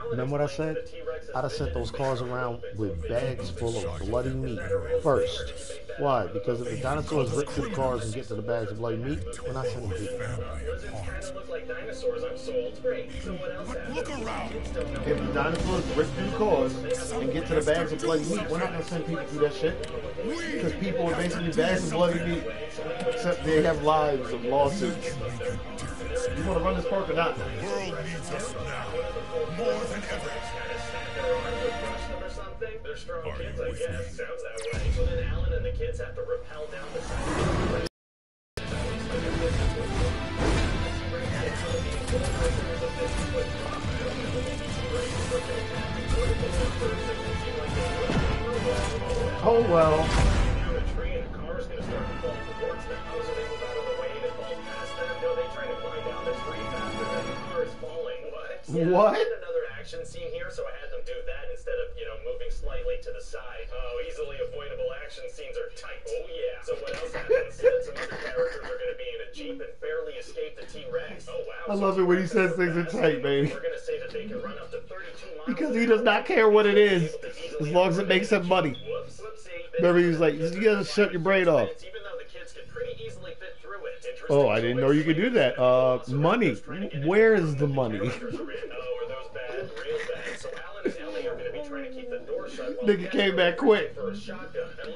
Remember what I said? I'd have sent those cars around with bags full of bloody meat first. Why? Because if the dinosaurs rip through the cars and get to the bags of bloody meat, we're not sending people. But look around. If the dinosaurs rip through the cars and get to the bags of bloody meat, we're not going to send people through that shit. Because people are basically bags of bloody meat, except they have lives of lawsuits. You want to run this park or not? The world needs us now, more than ever. They're strong kids, I guess. Sounds that way. So then Alan and the kids have to rappel down the side. Oh well. What? Another action scene here, so I had them do that instead of, moving slightly to the side. Oh, easily avoidable action scenes are tight. Oh, yeah. So what else happens? Some other characters are going to be in a Jeep and barely escape the T-Rex. Oh, wow. I love it when he says things are tight, baby. We're going to say that they can run up to 32 miles. Because he does not care what it is, as long as it makes him money. Remember, he was like, you gotta shut your brain off. Even though the kids could pretty easily fit through it. Oh, I didn't know you could do that. Money. Where is the money? Nigga came back quick.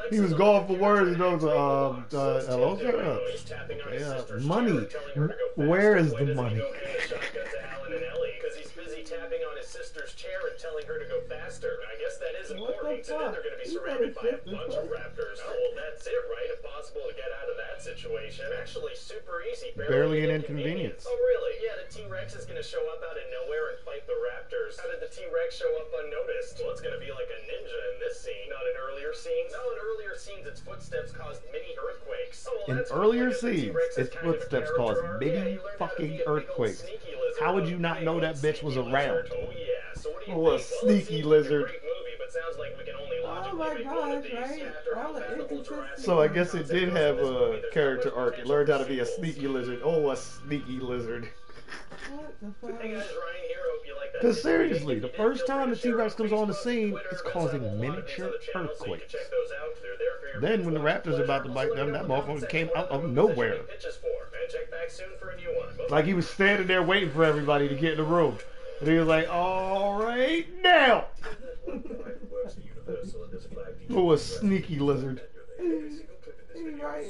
He was going for words. Those hello, sir. Yeah, money. Where is the money? Because he's busy tapping on his sister's chair and telling her to go faster. I guess that is important. So then they're going to be surrounded by a bunch of raptors. Oh, well, that's it, right? Impossible to get out of that situation. Actually, super easy. Barely an inconvenience. Oh, really? Yeah, the T-Rex is going to show up out of nowhere and fight the raptors. How did the T-Rex show up unnoticed? Well, it's going to be like a ninja in this scene. Not in earlier scenes? No, in earlier scenes, its footsteps caused mini earthquakes. Oh, well, in earlier scenes, its footsteps caused mini fucking earthquakes. How would you not know that bitch was around? Oh, yeah. So what do you Oh, a think? sneaky lizard. Great movie, but sounds like we can only logically make one of these after how fashionable Jurassic So I guess it did have a character arc. It learned how to be a sneaky lizard. Oh, a sneaky lizard. What the fuck? Hey guys, Ryan here. Hope you like that. Because seriously, the first time the T-Rex comes on the scene, it's causing miniature earthquakes. Then when the raptors are about to bite them, that motherfucker came out of nowhere. Like he was standing there waiting for everybody to get in the room. And he was like, all right, now. Oh, a sneaky lizard. He right.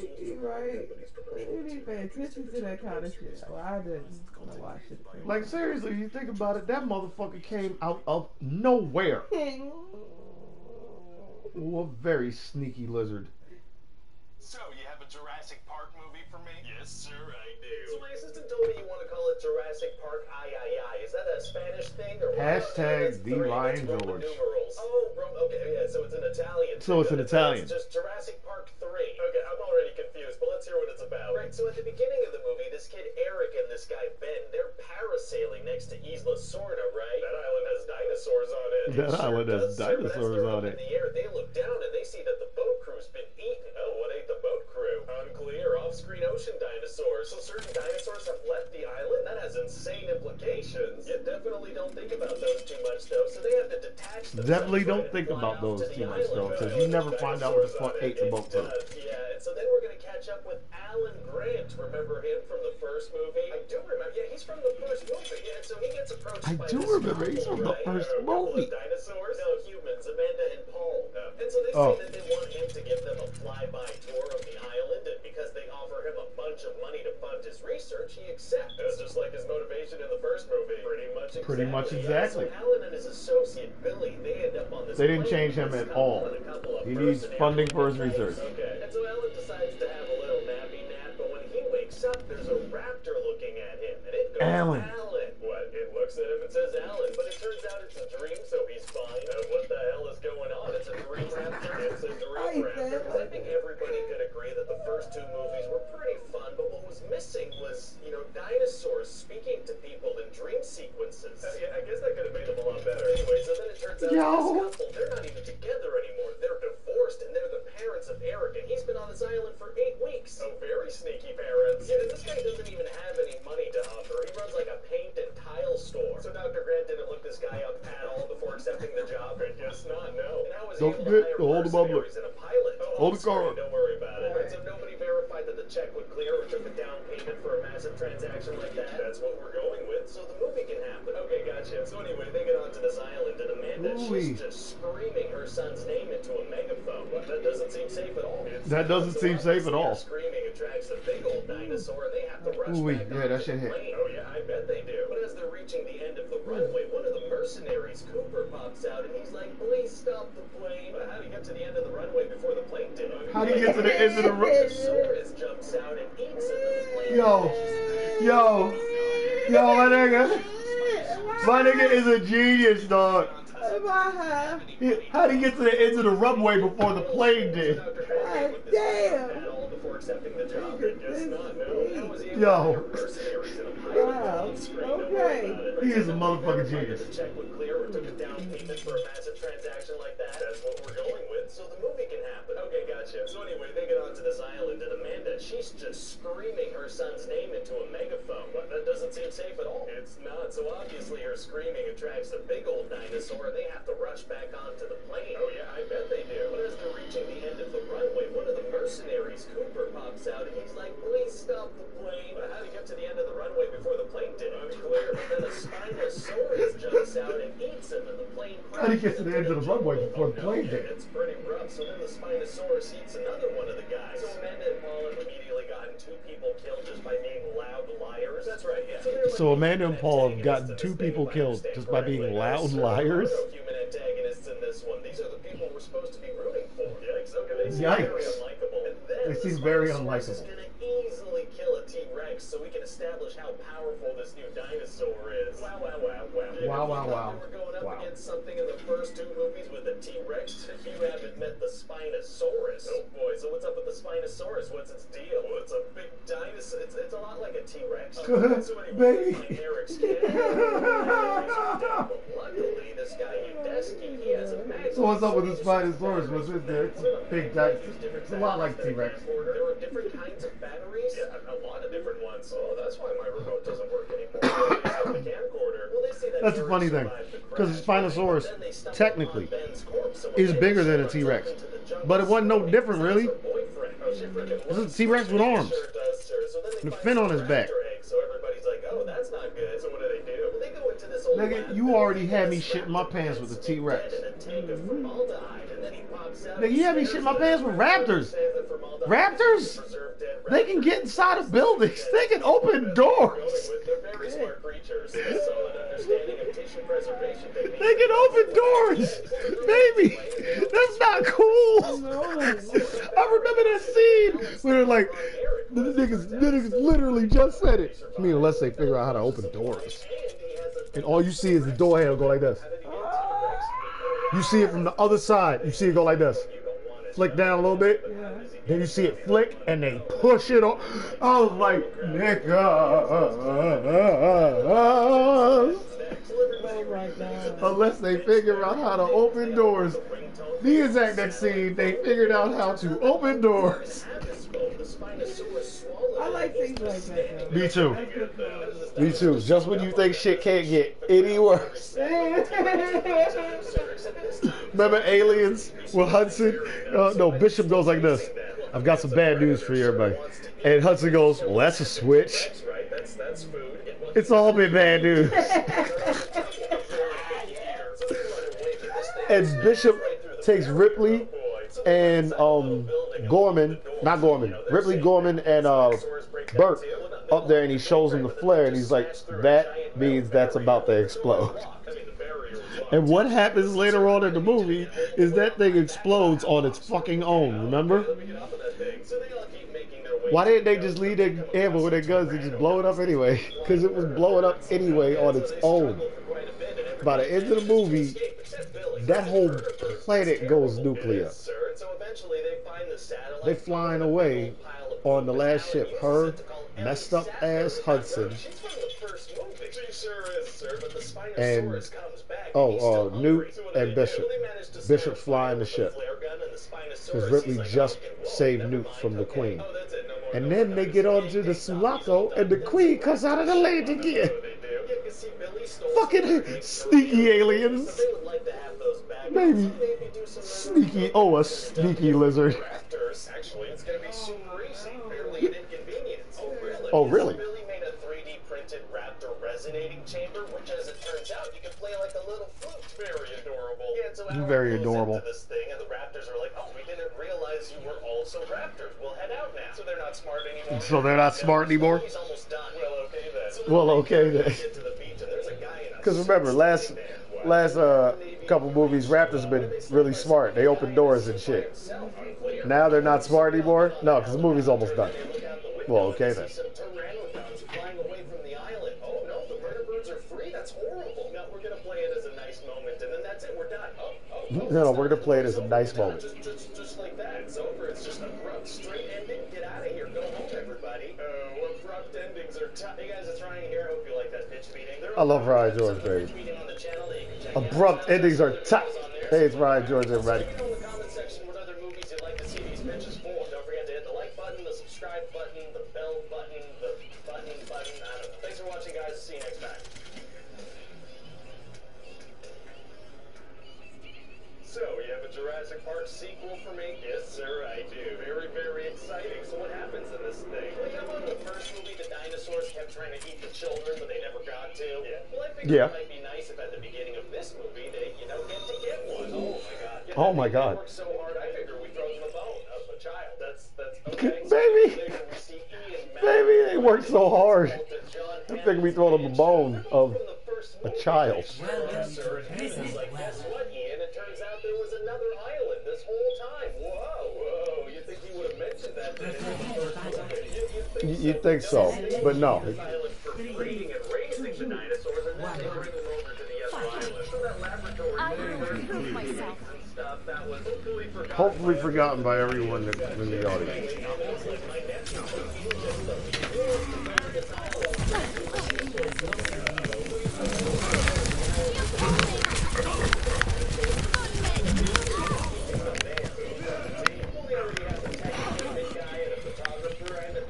He didn't pay attention to that kind of shit. Well, I didn't watch it. Like seriously, you think about it, that motherfucker came out of nowhere. Oh, a very sneaky lizard. So, you have a Jurassic Park movie for me? Yes, sir, I do. So my assistant told me you want to call it Jurassic Park I. Is that a Spanish thing? Or Hashtag the Ryan George. Oh, okay, yeah, so it's an Italian. So it's an Italian. It's just Jurassic Park 3. Okay, I'm already confused, but let's hear what it's about. Right, so at the beginning of the movie, this kid Eric and this guy Ben, they're parasailing next to Isla Sorna, right? That island has dinosaurs on it. That island has dinosaurs on it. In the air, they look down and they see that the boat crew's been eaten. Oh, what ate the boat crew? Unclear. Off-screen ocean dinosaurs. So certain dinosaurs have left the island? That has insane implications. You definitely don't think about those too much, though, so they have to detach themselves. Definitely don't think about those too much, though, because you never find out what the fuck ate the boat too. Yeah, and so then we're going to catch up with Alan Grant. Remember him from the first movie? I do remember. Yeah, he's from the first movie. Yeah, and so he gets approached by I do remember. He's from the first movie. Dinosaurs? No, humans. Amanda and Paul. And so they say that they want him to give them a flyby tour of the island, and because they offer him a bunch of money to fund his research, he accepts. That's just like his motivation in the first movie. Pretty much exactly. So Alan and his associate Billy, they end up on this. They didn't change him at all. He needs funding for his research. Okay. And so Alan decides to have a little nappy nap, but when he wakes up, there's a raptor looking at him, and it goes, Alan. What? It looks at him and says Alan, but it turns out it's a dream, so he's fine. What the hell is going on? It's a dream raptor. It's a dream raptor. I think everybody could agree that the first two movies were pretty fun, but what was missing was, dinosaurs speaking to people in dream sequences. Yeah, I guess that could have made them a lot better. Anyway, so then it turns out this couple, they're not even together anymore. They're divorced, and they're the parents of Eric, and he's been on this island for 8 weeks. Oh, very sneaky parents. Yeah, and this guy doesn't even have any money to offer. He runs like a paint and tile store. So Dr. Grant didn't look this guy up Hold the bubble. Hold the car. Don't worry about it. So nobody verified that the check would clear or took a down payment for a massive transaction like that. That's what we're going with, so the movie can happen. Okay, gotcha. So anyway, they get onto this island, and Amanda, she's just screaming her son's name into a megaphone. That doesn't seem safe at all. That doesn't seem safe at all. Screaming attracts a big old dinosaur, and they have to rush back yeah, that shit hit. Oh yeah, I bet they do. But as they're reaching the end of the runway, one of the mercenaries, Cooper, pops out, and he's like, "Please stop the plane." But how do you get to the end of the runway before the plane did? How do you get to the end of the runway? Dinosaurus jumps out and eats into the plane. Yo, my nigga is a genius, dog. How do you get to the end of the runway before the plane did? God damn. Yo. Wow. Okay. He is a motherfucking genius. The check would clear or took a down payment for a massive transaction like that. That's what we're going with, so the movie can happen. Okay, gotcha. So anyway, they get onto this island, and Amanda, she's just screaming her son's name into a megaphone. But that doesn't seem safe at all. It's not. So obviously her screaming attracts a big old dinosaur, and they have to rush back onto the plane. Oh yeah, I bet they do. But as they're reaching the end of the runway, one of the mercenaries, Cooper, pops out, and he's like, "Please stop the plane." But how do you get to the end of the runway before the plane did? Unclear. But then a Spinosaurus jumps out and eats him, and the plane crashes. How do you get to the end of the runway before the plane did? It's pretty rough. So then the Spinosaurus eats another one of the guys. So Amanda and Paul have immediately gotten 2 people killed just by being loud liars. That's right, yeah. So Amanda and Paul have gotten 2 people killed just by being loud liars? No human antagonists in this one. These are the people we're supposed to be rooting for. Yikes. Okay, they seem Yikes. very unlikable. And then They the seem very Spinosaurus is unlikable. gonna easily kill a T-Rex so we can establish how powerful this new dinosaur is. Wow. Wow. We're going up Wow. against something in the first 2 movies with a T-Rex. You haven't met the Spinosaurus. Oh boy, so what's up with the Spinosaurus? What's its deal? Well, it's a big dinosaur. It's a lot like a T-Rex. So anyway, Baby. Eric's kid. Luckily, this guy Udesky, he has a magic. So what's up with the Spinosaurus? What's it there? It's a big dinosaur. It's a lot like T-Rex. There are different kinds of batteries. Yeah, a lot of different ones. Oh, that's why my remote doesn't work anymore. The camcorder. Well, they say that That's the funny thing, because the Spinosaurus technically is bigger than a T-Rex, but it wasn't no different really. This is a T-Rex with arms and a fin on his back. So everybody's like, "Oh, that's not good." So what do? Well, they go into this old Nigga, you already had me shitting my pants with the T-Rex. Nigga, you had me shitting my pants with raptors. Raptors? They can get inside of buildings. They can open doors. They're very smart creatures. Solid understanding of tissue preservation techniques. They can open doors. Baby, that's not cool. I remember that scene where they're like, the niggas literally just said it. I mean, unless they figure out how to open doors. And all you see is the door handle go like this. You see it from the other side. You see it go like this. Flick down a little bit. Then you see it flick and they push it on. I was like, nigga. Unless they figure out how to open doors. The exact next scene, they figured out how to open doors. I like things like that. Me too. Me too. Just when you think shit can't get any worse. Remember Aliens with Hudson? No, Bishop goes like this. I've got some bad news for you, everybody. And Hudson goes, well, that's a switch. It's all been bad news. And Bishop takes Ripley and Gorman, not Gorman, Ripley, Gorman, and Burt up there, and he shows him the flare, and he's like, that means that's about to explode. And what happens later on in the movie is that thing explodes on its fucking own, remember? Why didn't they just leave their ammo with their guns and just blow it up anyway? Because it was blowing up anyway on its own. By the end of the movie, that whole planet goes nuclear. They flying away on the last ship. Her messed up ass Hudson and Newt and Bishop. Bishop's flying the ship because Ripley just saved Newt from the Queen. And then they get onto the Sulaco and the Queen comes out of the land again. Fucking sneaky aliens. Maybe sneaky. Oh, a sneaky lizard. Raptors. Actually, it's gonna be super easy. Barely an inconvenience. Oh, really? Oh, really? So Billy made a 3D printed raptor resonating chamber, which, as it turns out, you can play like a little flute. Very adorable. Yeah, so very adorable. Into this thing, and the raptors are like, "Oh, we didn't realize you were also raptors. We'll head out now." So they're not smart anymore. So they're not smart anymore. He's almost done. Well, okay then. So Well, okay then. get to the beach, and there's a guy in a Because remember, last couple movies, Raptors have been really smart. They open doors and shit. Now they're not smart anymore? No, because the movie's almost done. Well, okay then. Some pteranodons flying away from the island. Oh no, the murder birds are free. That's horrible. No, we're gonna play it as a nice moment, and then that's it. We're done. No, we're gonna play it as a nice moment. Just like that. It's over. It's just abrupt, straight ending. Get out of here. Go home, everybody. Oh, abrupt endings are tough. Hey guys, it's Ryan here. Hope you like that pitch meeting. I love Ryan George, baby. Abrupt endings are tough. Hey, it's Ryan George, everybody. Let me know in the comment section what other movies you'd like to see these pitches for. Don't forget to hit the like button, the subscribe button, the bell button, the button. I don't know. Thanks for watching, guys. See you next time. So, you have a Jurassic Park sequel for me? Yes, sir, I do. Very, very exciting. So what happens in this thing? Well, you know, in the first movie, the dinosaurs kept trying to eat the children, but they never got to. Yeah. Well, I figured it might be nice if at the beginning of this movie, they, you know, get one. Oh, my God. Yeah, oh, my God. They worked so hard, I figure we throw them a bone of a child. That's okay. Baby. Baby, they worked so hard. I figure we throw them a bone of a child. Like, guess what, Ian? It turns out there was another island this whole time. Whoa. You think he would have mentioned that in the first movie? You'd think so, but no. Island for breeding and raising the dinosaurs, and then they bring them over to the other island. So that laboratory and stuff, that was hopefully forgotten by everyone in the audience.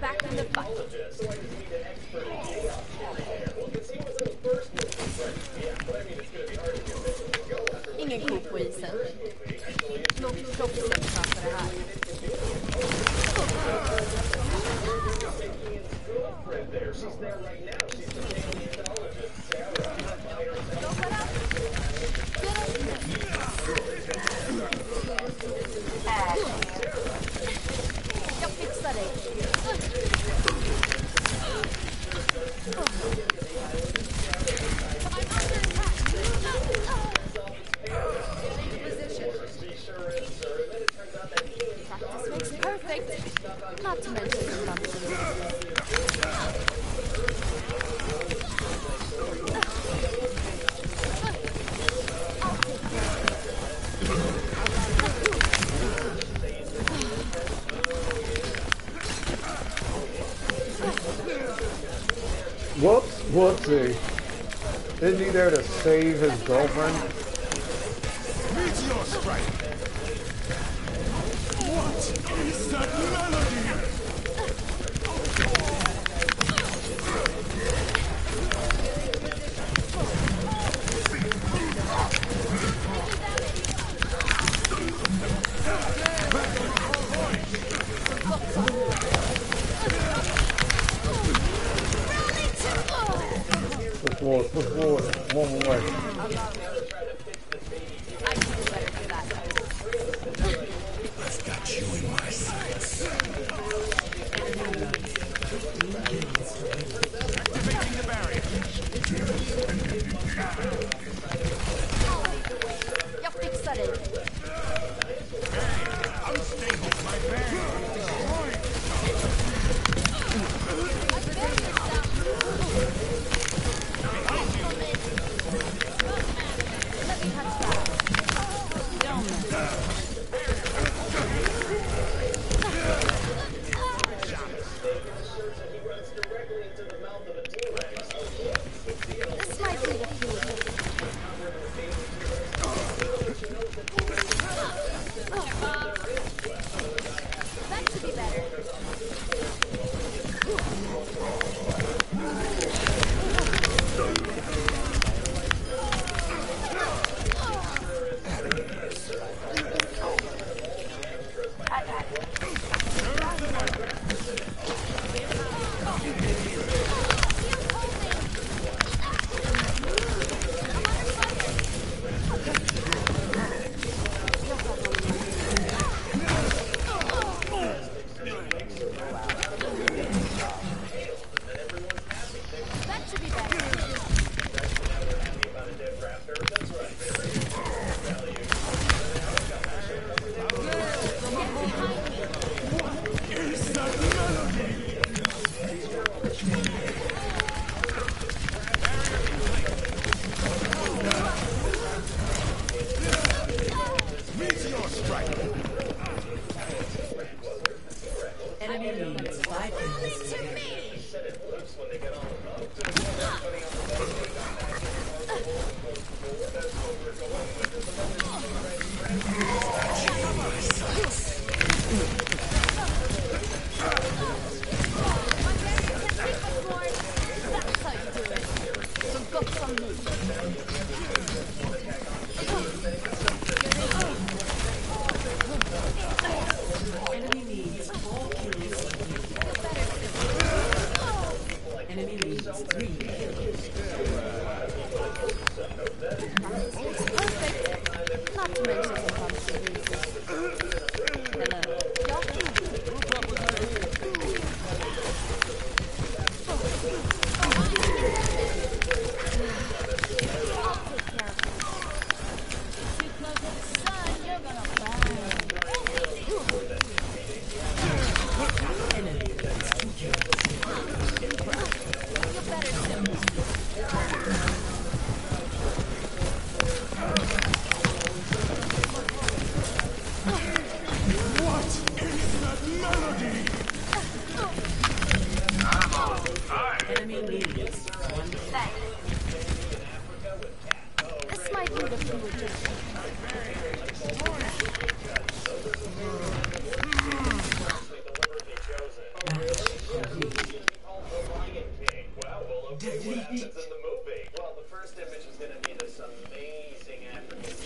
Back in the fight. Ingen ko på isen. Låt kroppsen framför det här. Jag fixar dig. Practice makes perfect. Not to mention the monthly. Whoops, whoopsie. Isn't he there to save his girlfriend? Meteor strike! What is that melody? Push forward, one more way. I can do better than that. I've got you in my sights. Activating the barrier. Jag fixar dig. Unstable, my barrier.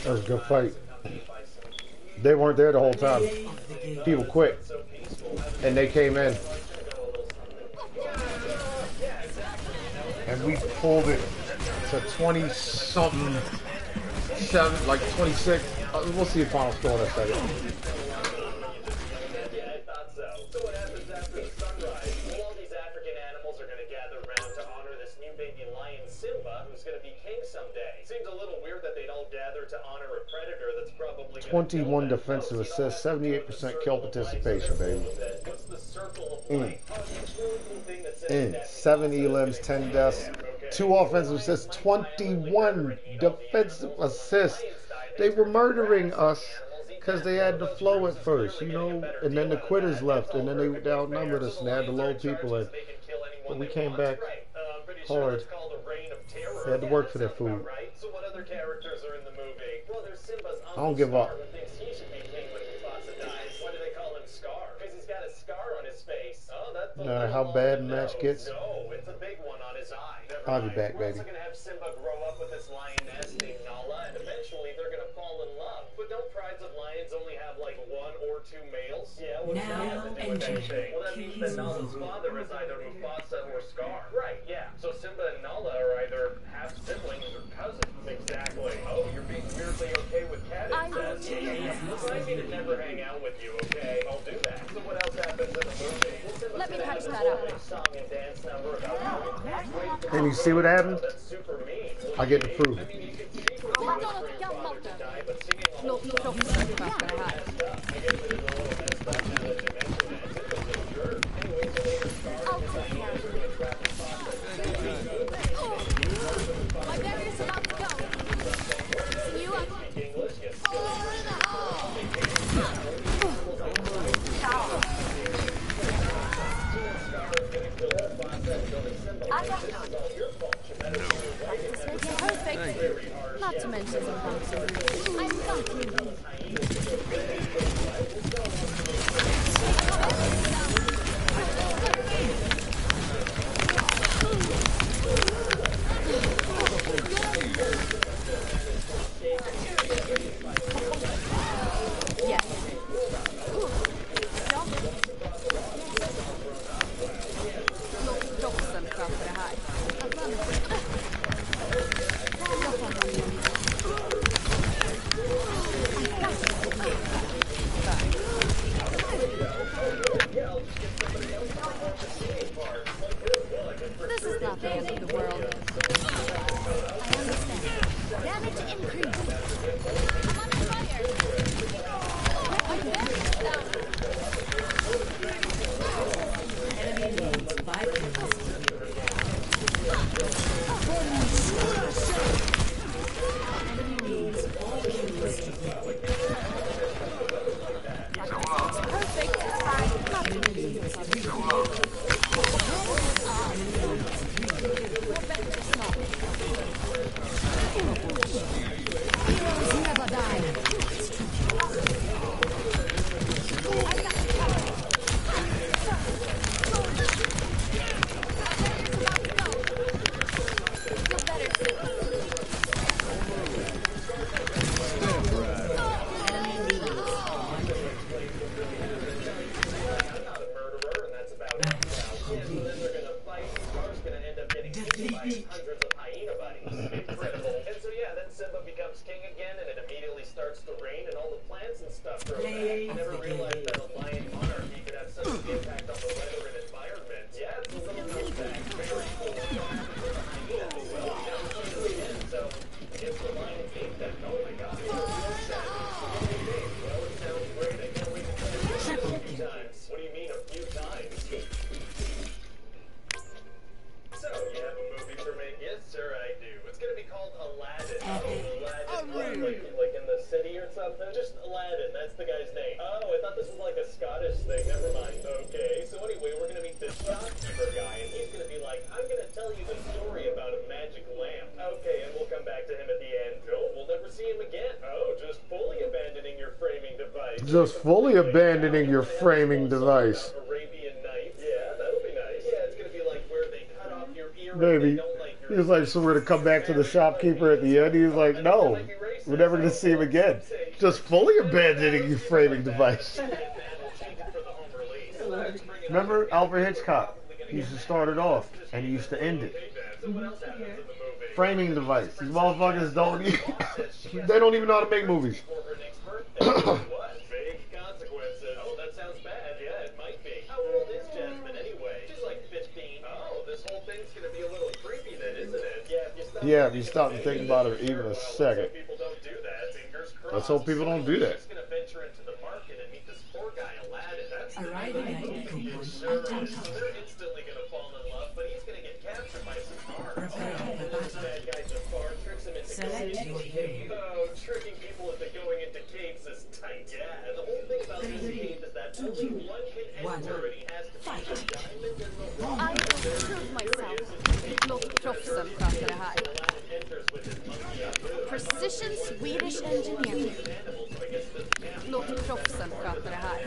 That was a good fight. They weren't there the whole time. People quit. And they came in. And we pulled it to 20-something, 7, like 26. We'll see the final score in a second. Seems a little weird that they'd all gather to honor a predator that's probably 21 defensive assists, 78% kill participation, baby. What's the circle of light? 7 elims, 10 deaths, 2 offensive assists, 21 defensive assists. They were murdering us because they had the flow at first, you know, and then the quitters left, and then they outnumbered us and they had to load people in. But we came back hard. They had to work for their food. So what other characters are in the movie? Well, there's Simba's I don't give up. who thinks he should be king when Mufasa dies. Why do they call him Scar? Because he's got a scar on his face. Oh, that's No matter how bad the match gets, No, it's a big one on his eye. I'll be back, We're baby. also going to have Simba grow up with this lioness named Nala, and eventually they're going to fall in love. But don't prides of lions only have like 1 or 2 males? Yeah, what's that have to do with anything? Well, that means that Nala's father is either Mufasa or Scar. Right, yeah. So Simba and Nala are either half siblings or cousins. Exactly. Oh, you're being weirdly okay with cat incest. Remind me to never hang out with you, okay? I'll do that. So what else happens in the movie? Let me touch that up. Song and dance number about and you see what happened? that's super mean. I get the proof. Låt kroppsspråket det här. My barrier's about to go. See you up. Perfect. Not to mention some bumps and bruises. I'm fucking. This is not the end of the world. I understand. Damage increased. I'm on fire. My barrier's down. Enemy needs 5 kills. Enemy needs 4 kills. Perfect. Enemy needs 3 kills. Enemy needs hundreds of hyena buddies. Incredible. And so yeah, then Simba becomes king again, and it immediately starts to rain, and all the plants and stuff grow back. I never realized that a lion monarchy could have such an impact on the weather and environment. Yeah, it's a little known fact. Very cool. Hyena as well. Never seen it again. So I guess the lion king that. Oh my God. Well, it sounds great. I can't wait to play it a few times. What do you mean a few times? So, you have a movie for me? Yes, sir, I do. It's gonna be called Aladdin. Aladdin. Like in the city or something? Just Aladdin, that's the guy's name. Oh, I thought this was like a Scottish thing. Never mind. Okay, so anyway, we're gonna meet this shopkeeper guy, and he's gonna be like, I'm gonna tell you the story about a magic lamp. Okay, and we'll come back to him at the end. No, we'll never see him again. Oh, just fully abandoning your framing device. Just fully abandoning your framing device. Arabian Nights. Yeah, that'll be nice. Yeah, it's gonna be like where they cut off your ear. Maybe. He was like, so we're to come back to the shopkeeper at the end. He was like, no, we're never going to see him again. Just fully abandoning your framing device. Remember Alfred Hitchcock? He used to start it off, and he used to end it. Framing device. These motherfuckers don't even, they don't even know how to make movies. Yeah, if you stop and think about it even a second. Let's hope people don't do that. Arriving at Eaglewood. They're instantly going to fall in love, but he's going to get captured by some guards. Bad guy Jafar tricks him into Select your hero. Oh, tricking people into going into caves is tight. Yeah, and the whole thing about this game is that only one can enter, and he has to be a diamond in the rough. I will prove myself. Låt proffsen sköta det här. Precision Swedish engineering. Låt proffsen sköta det här.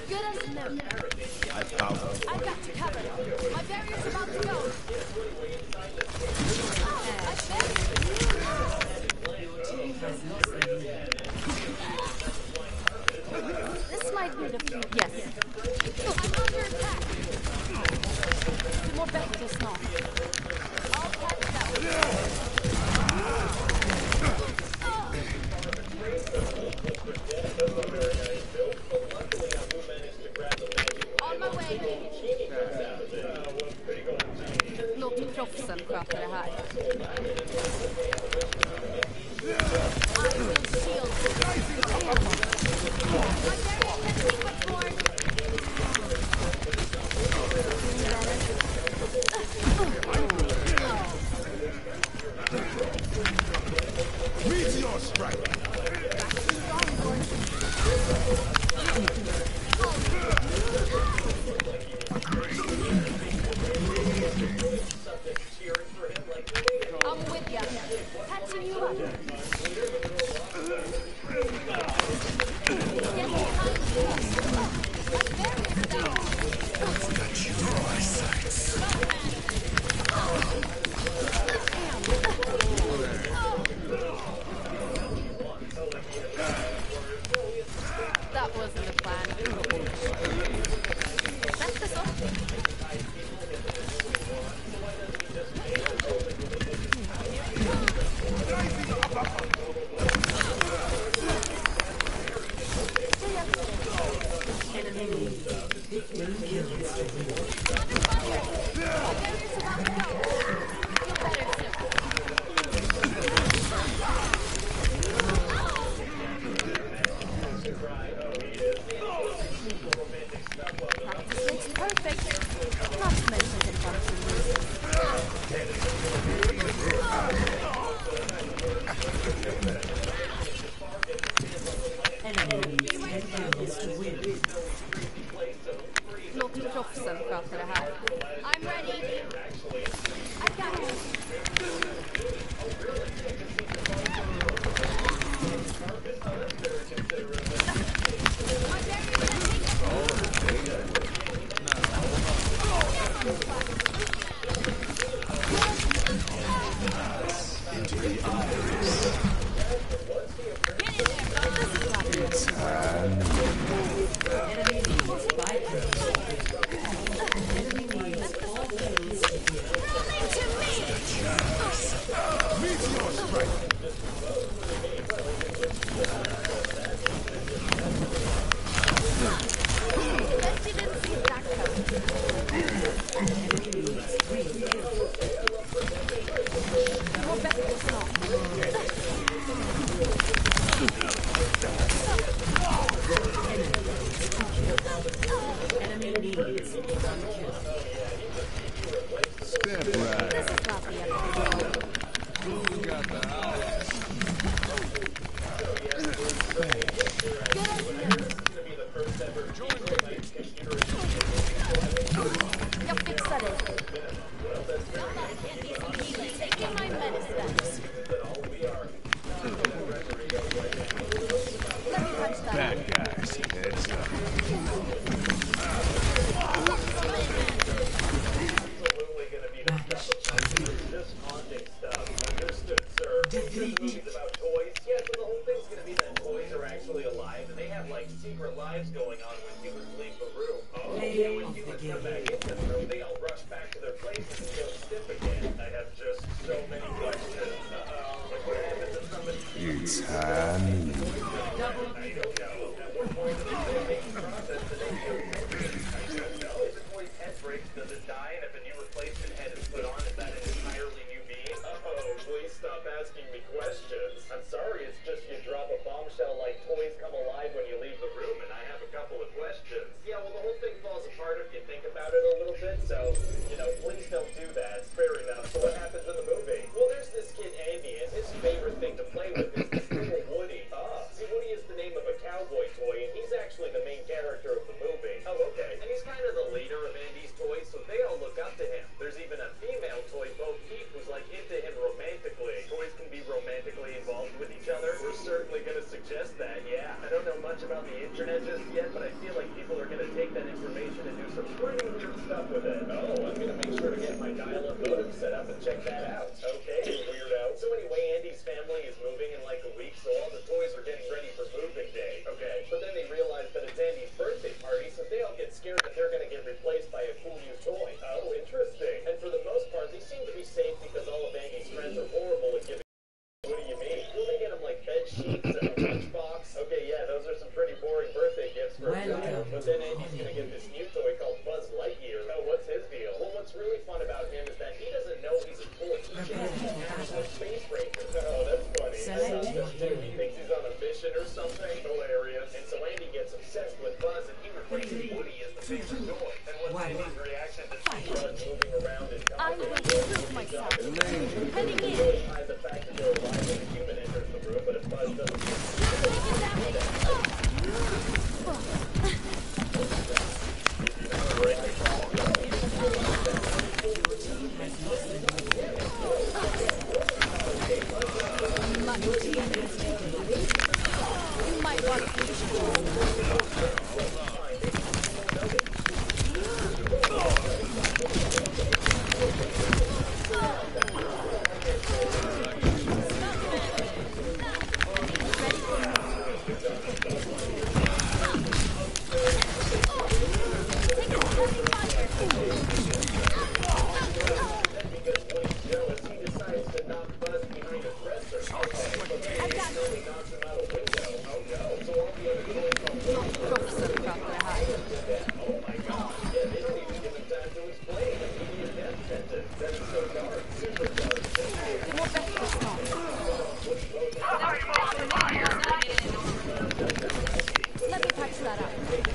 Good as new. I've got you covered. My barrier's about to go. This might be the few. Yes. I'm under attack. Du mår bättre snart. I'll catch that one. On my way. Låt proffsen sköta det här. I will shield you. My barrier has been withdrawn. Meteor strike! I'm with ya. Patching you up. Get behind you. My barrier's down. Got you in my sights. That wasn't the plan. Set this up. Enemy 15 kills. Under fire. My barrier's about to go. Feel better soon. Practice makes perfect. Not to mention the function reasons. Enemy 10 kills to win. Låt proffsen sköta det här. I'm ready. I got you. My barrier's Into the iris. Enemy needs 5 kills. Enemy back into the room, they all rush back to their places and go stiff again. I have just so many questions. Like what happens if somebody... It's time. I don't know. At what point in the making process do they do? I don't know. If a toy's head breaks, does it die? And if a new replacement head is put on, is that an entirely new being? Oh, please stop asking me questions. I'm sorry, it's just you drop a bombshell like toys come alive when you leave the room, and I have a couple of questions. Yeah, well, the whole thing falls apart if you think about it a little bit, so, you know, please don't do that. Fair enough. So what happens in the movie? Well, there's this kid, Andy, and his favorite thing to play with is this little Woody. See, Woody is the name of a cowboy toy, and he's actually the main character of the movie. Oh, okay. And he's kind of the leader of Andy's toys, so they all look up to him. There's even a female toy, Bo Peep, who's like into him romantically. Toys can be romantically involved with each other. We're certainly going to suggest that, yeah. I don't know much about the internet just yet, but I feel like people are going to take that information and do some pretty weird stuff with it. Oh, I'm going to make sure to get my dial-up modem set up and check that out. Okay, weirdo. So anyway, Andy's family is moving in like a week, so all the toys are getting ready for moving day. Okay, but then they realize that it's Andy's birthday party, so they all get scared that they're going to get replaced by a cool new toy. Oh, interesting. And for the most part, they seem to be safe because all of Andy's friends are horrible at giving. What do you mean? Will they get him like bed sheets and a lunchbox? Okay, yeah, those are some pretty boring birthday gifts for a child. But then Andy's gonna get this new toy called Buzz Lightyear. Oh, what's his deal? Well, what's really fun about him is that he doesn't know he's a toy. He changes into a space ranger. Oh, that's funny. He thinks he's on a mission or something. Hilarious. And so Andy gets obsessed with Buzz, and he replaces Woody as the favorite toy. And what's Andy's reaction to see Buzz moving around and I will prove myself. Heading in. hide the fact that they're alive when a human enters the room, but if Buzz doesn't You might want to let me patch that up. Take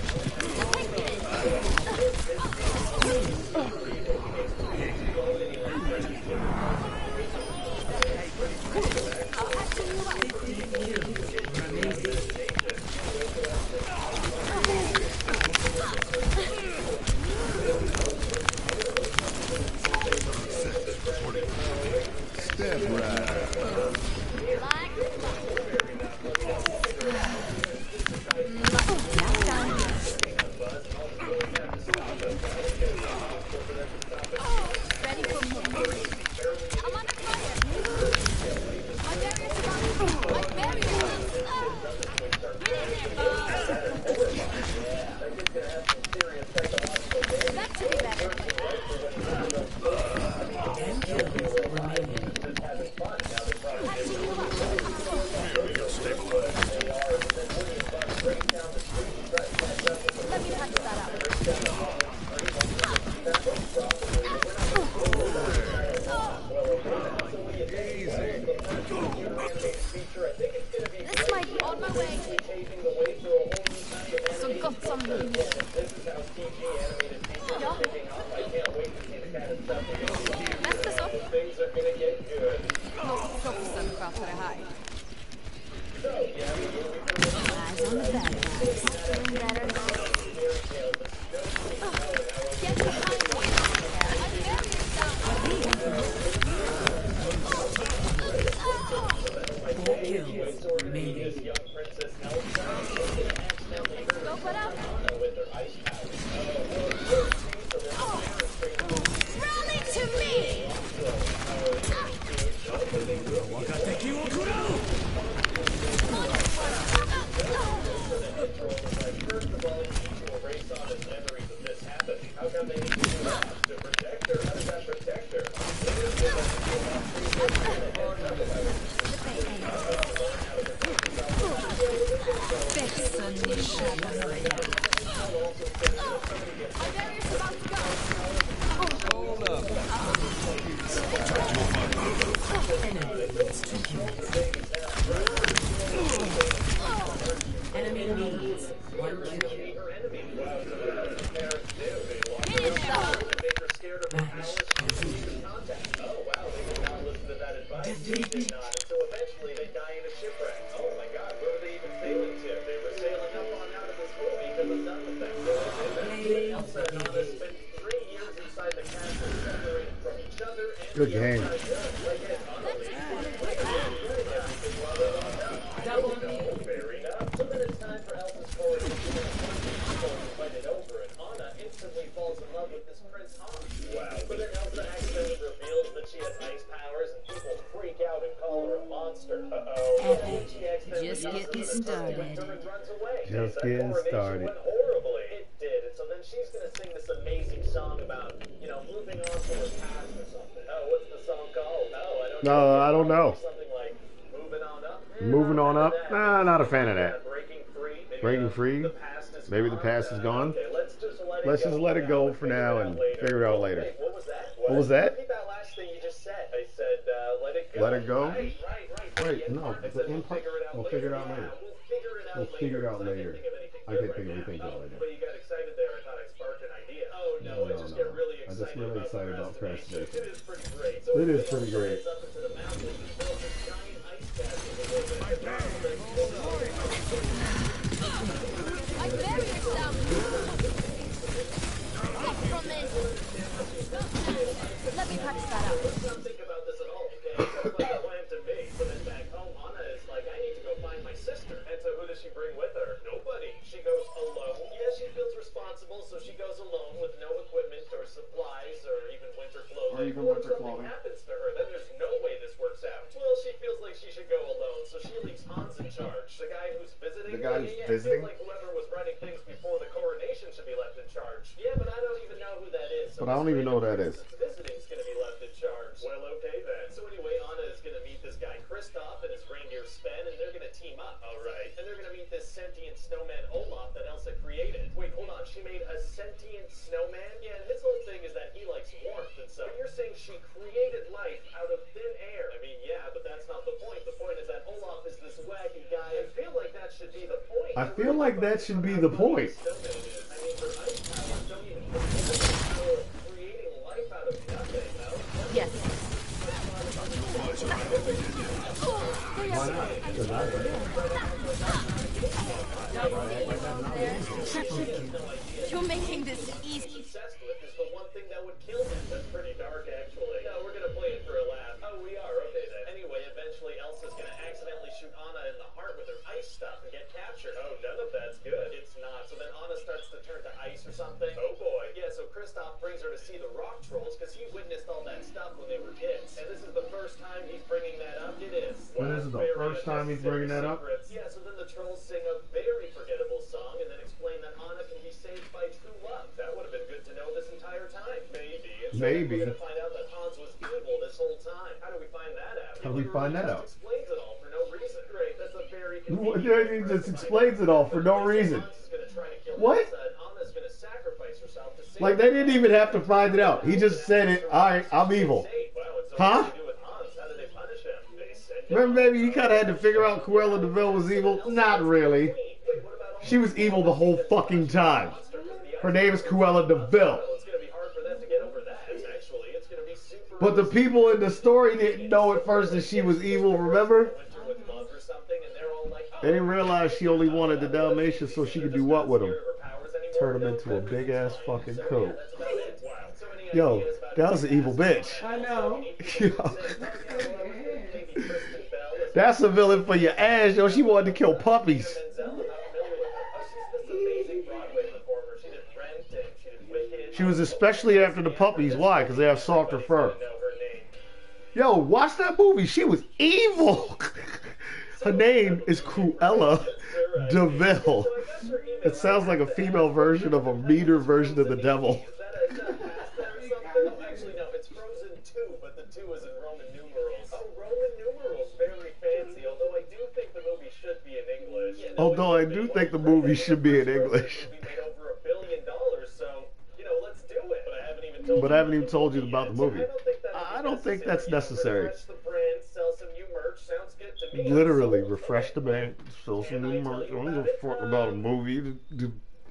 Step right. ready for more. I'm under fire. My barrier's gone. My barrier. Get in there, Bob. That should be better. 10 kills remaining. Patching you up. Let me patch that up. This might be on my way. So got some news. Ja. Nästa stopp. Låt proffsen sköta det här. Eyes on the bad guys. Doing better. Get behind me. I'm very Four kills remaining. Go put up. Rally to me. Good game. Fair enough. So then it's time for Elsa's coronation. Invited over, and Anna instantly falls in love with this Prince Hans. Wow. But then Elsa accidentally reveals that she has ice powers, and people freak out and call her a monster. Epic. She accidentally Just tosses getting him in a started. twister and runs away. Just That getting coronation started. Went horribly. It did. And so then she's gonna sing this amazing song about, moving on to her past or something. Oh, what's the song called? Oh, I don't know. No, I don't know. Something like moving on up. Moving on up? Nah, not a fan of that. Breaking free. Maybe Breaking free? The past is Maybe gone. the past is gone. Okay, let's just let it go for now and figure it out later. Wait, what was that? What was that? Repeat that last thing you just said. I said, let it go. Let it go? Right. Wait, no, I the said, input. We'll figure it out later. We'll figure it out later. I can't think of anything out later. But you got excited there. I thought I sparked an idea. Oh no, I just get really I'm excited. just really excited about procrastination. It is pretty great. So It is pretty great. up into the mountains and built this giant ice castle. I bury yourself. From this. Let me patch that up. Don't think about this at all, okay? It sounds like a plan to me. So then back home, Anna is like, I need to go find my sister. And so who does she bring with her? Nobody. She goes alone. Yeah, she feels responsible, so she goes alone with no equipment or supplies or even winter clothing. Or even What winter if something clothing. happens to her? Then there's no way this works out. Well, she feels like she should go alone, so she leaves Hans in charge. The guy who's visiting. The guy who's Yeah, visiting? Feels like whoever was running things before the coronation should be left in charge. Yeah, but I don't even know who that is. So But I don't even know who that is. Visiting's gonna be left in charge. Well, okay then. So anyway, Anna is gonna meet this guy Kristoff and his reindeer Sven, and they're gonna team up. All right. And they're gonna meet this sentient snowman Olaf that Elsa created. Wait, hold on. She made a sentient snowman? Yeah, and his whole thing is that he likes warmth, and so you're saying she created life out of thin air. I mean, yeah, but that's not the point. The point is that Olaf is this wacky guy. I feel like that should be the point. I feel like that should be the point. Snowman is. I mean, her ice powers don't even have the power of creating life out of nothing, no? Yes. Why not? Because I think. You're making this easy. Obsessed with is the one thing that would kill him. That's pretty dark, actually. No, we're gonna play it for a laugh. Oh, we are? Okay, then. Anyway, eventually Elsa's gonna accidentally shoot Anna in the heart with her ice stuff and get captured. Oh, none of that's good. It's not. So then Anna starts to turn to ice or something. Oh, boy. Yeah, so Kristoff brings her to see the rock trolls because he witnessed all that stuff when they were kids. And this is the first time he's bringing that up. It is. When is it the first time he's bringing that up? Yeah, so then the trolls sing a very forgettable song and then explain that Anna can be saved by true love. That would have been good to know this entire time. Maybe. And so Maybe. we're gonna find out that Hans was evil this whole time. How do we find that out? How do we find that out? Just explains it all for no reason. Great, that's a very What, he just explains it all for no reason. Hans is gonna try to kill What? Elsa, and Anna's gonna sacrifice herself to save Like, they didn't even have to find it out. He just said it. Alright, I'm evil. Wow, and so Huh? what do they do with Hans? How did they punish him? They send him Remember, baby, you kind of had to figure out Cruella de Vil was evil? Not really. Wait, what about all She was evil the whole fucking time. Her name is Cruella de Vil. It's gonna be hard for them to get over that. Actually, it's gonna be super. But the people in the story didn't know at first that she was evil, remember? Winter with love or something, and they're all like, They didn't realize she only wanted the Dalmatians so she could do what with them? her powers anymore. Turn them into a big ass fucking coat. That's about it. Wow. So many Yo, ideas about that was an evil bitch. I know. Yo. That's a villain for your ass, yo. She wanted to kill puppies. She was especially after the puppies. Why? Because they have softer fur. Yo, watch that movie. She was evil. Her name is Cruella de Vil. It sounds like a female version of a meaner version of the devil. Actually, no, it's Frozen 2, but the 2 is in Roman numerals. Oh, Roman numerals, very fancy. Although I do think the movie should be in English. Yeah, no, Although I do think the movie should be in English. We made over $1 billion, so let's do it. But I haven't even told you about the movie. I don't think that's necessary. Refresh the brand, sell some new merch. Sounds good to me. Literally, refresh the bank, sell some new merch. I don't give a fuck about a movie.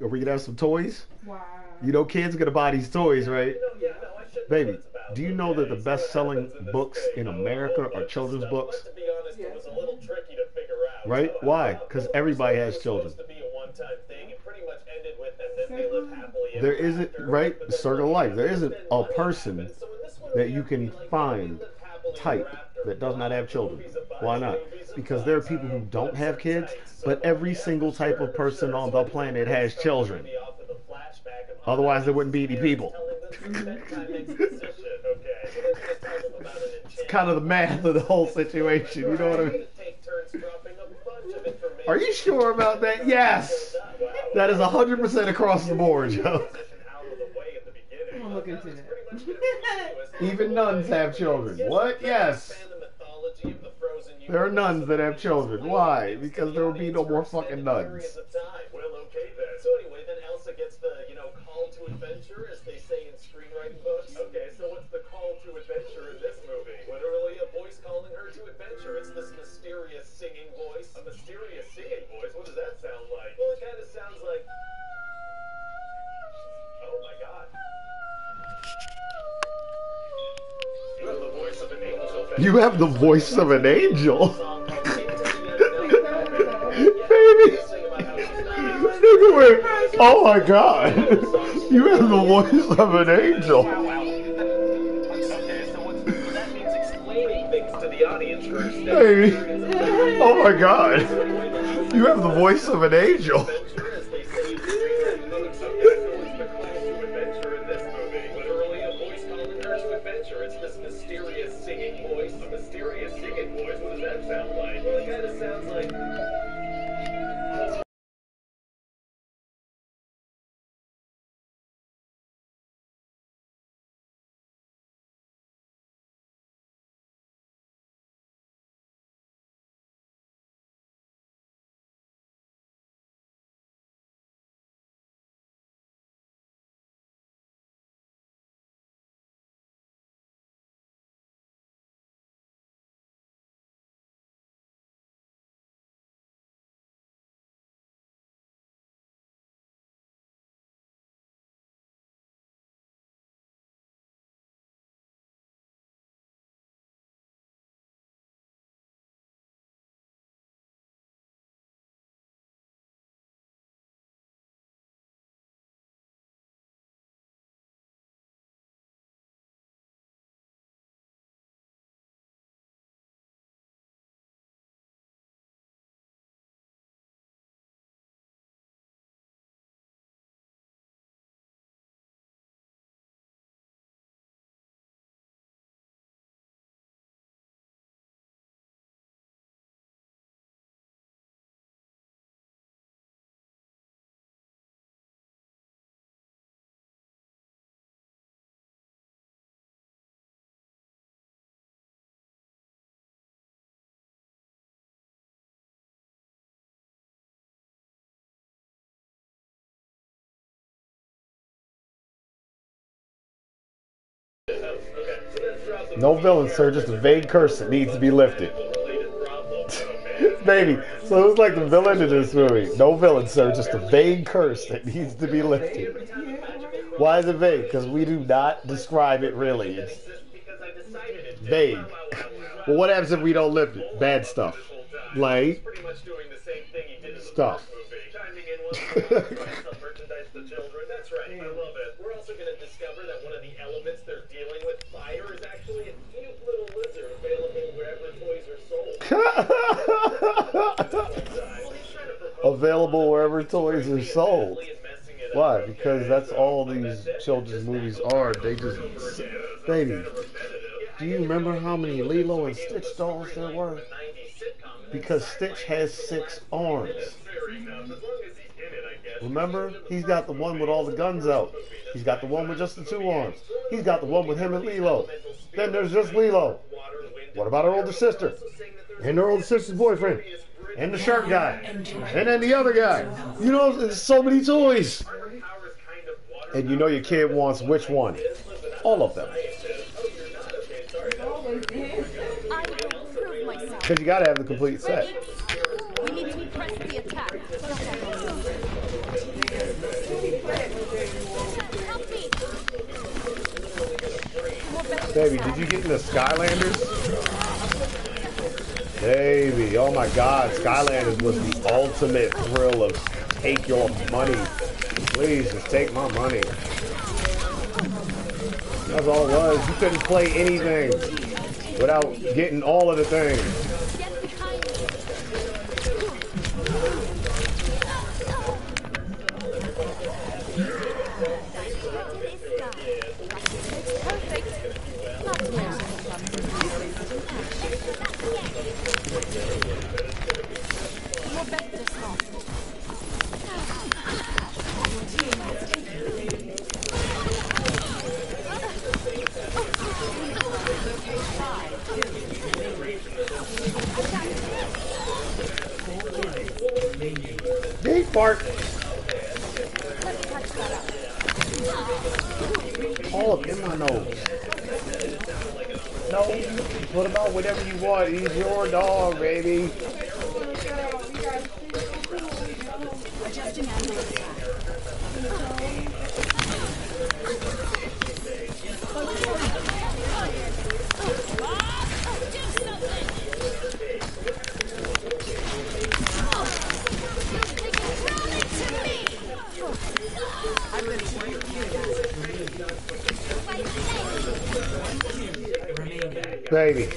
Are we gonna have some toys? Wow. You know, kids are gonna buy these toys, right? Yeah, no, I shouldn't know Baby, what it's about. do you know that the best-selling books in America are children's books? To be honest, it was a little tricky to figure out. Right? Why? Because everybody has children. It was supposed to be a one-time thing. It pretty much ended with, and then they live happily ever There isn't, after. right? But The then circle of life. There there's isn't been a money person happen. So in that you can find type that does not have children. Why not? Because there are people who don't have kids, but every single type of person on the planet has children. Otherwise, there wouldn't be any people. It's kind of the math of the whole situation. You know what I mean? Are you sure about that? Yes. That is 100% across the board, Joe. I'm gonna look into that. Even nuns have children. What? Yes. There are nuns that have children. Why? Because there will be no more fucking nuns. Well, okay then. So anyway, then Elsa gets the, call to adventure, as they say in screenwriting books. Okay, so what's the call to adventure in this movie? Literally a voice calling her to adventure. It's this mysterious singing voice. A mysterious singing voice? What does that sound like? Well, it kind of sounds like... Oh my god. You have the voice of an angel. You have the voice of an angel? Baby. Oh my god. You have the voice of an angel. Baby. Oh my god. You have the voice of an angel. It's this mysterious singing voice. A mysterious singing voice? What does that sound like? Well, it kind of sounds like... No villain, sir, just a vague curse that needs to be lifted. Baby, so who's like the villain in this movie? No villain, sir, just a vague curse that needs to be lifted. Why is it vague? Because we do not describe it really. It's vague. Well, what happens if we don't lift it? Bad stuff. Like stuff. That's right, I love it. We're also going to discover that one of the elements they're dealing with, fire, is actually a cute little lizard available wherever toys are sold. Available wherever toys are sold. Why? Because that's all these children's movies are. They just... Baby, do you remember how many Lilo and Stitch dolls there were? Because Stitch has 6 arms. Remember? He's got the one with all the guns out. He's got the one with just the 2 arms. He's got the one with him and Lilo. Then there's just Lilo. What about her older sister? And her older sister's boyfriend. And the shark guy. And then the other guy. You know, there's so many toys. And you know your kid wants which one? All of them. Because you gotta have the complete set. We need to press the attack. Help me. Baby, did you get into Skylanders? Baby, oh my god, Skylanders was the ultimate thrill of take your money. Please, just take my money. That's all it was. You couldn't play anything without getting all of the things. Get behind me. It's perfect. Not to mention the more better stuff. Big fart. All up in my nose. No, put him out whatever you want. He's your dog, baby. Adjusting angle of attack. Baby.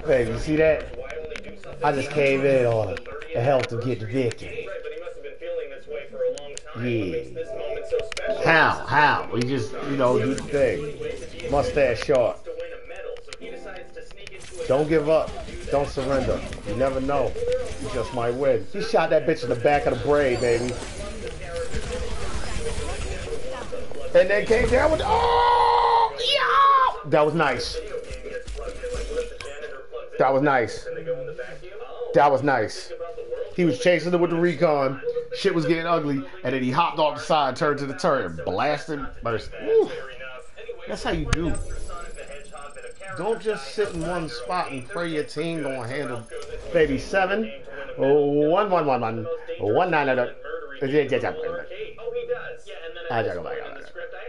Baby, you see that? I just came in on him to help him get the victory. Yeah. How? We just, you know, do the thing. Mustache short. Don't give up. Don't surrender. You never know. You just might win. He shot that bitch in the back of the brain, baby. And then came down with, oh, yeah! That was nice. That was nice. That was nice. He was chasing it with the recon. Shit was getting ugly, and then he hopped off the side, turned to the turret, blasted. That's how you do. Don't just sit in one spot and pray your team gonna handle. Baby 7, 1, 1, 1, 1, 1, 9, 9. Oh, he does. Yeah, and then I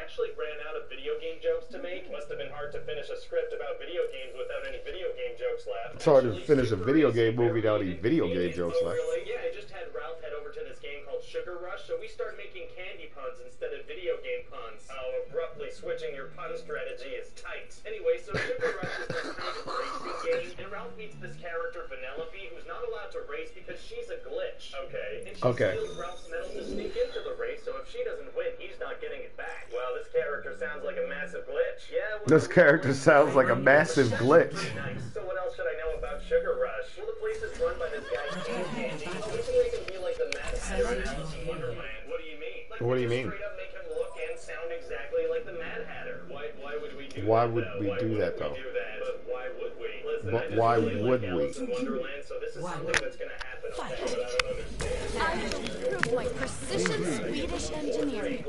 actually ran out of video game jokes to make. Must have been hard to finish a script about video games without any video game jokes left. It's hard to finish a video game movie without any video game jokes left. Yeah, I just had Ralph head over to this game called Sugar Rush, so we start making candy puns instead of video game puns. Oh, abruptly switching your pun strategy is tight. Anyway, so Sugar Rush is this kind of racing game, and Ralph meets this character, Vanellope, who's not allowed to race because she's a glitch. Okay. And she steals Ralph's medal to sneak into the race, so if she doesn't win, he's not getting it back. Well, this character sounds like a massive glitch. Yeah. This character sounds like a massive glitch. Nice. So what else should I know about Sugar Rush? Well, the place is run by this guy. Candy. We can make him be like the Mad Hatter in Alice in Wonderland. What do you mean? Like, what do you mean? Straight up make him look and sound exactly like the Mad Hatter. Why would we do that? Why would we do that though? But why would we? Listen, But why would we? Alice in Wonderland, so this is something that's gonna happen. Okay, but I don't understand. I will prove my precision Swedish engineering.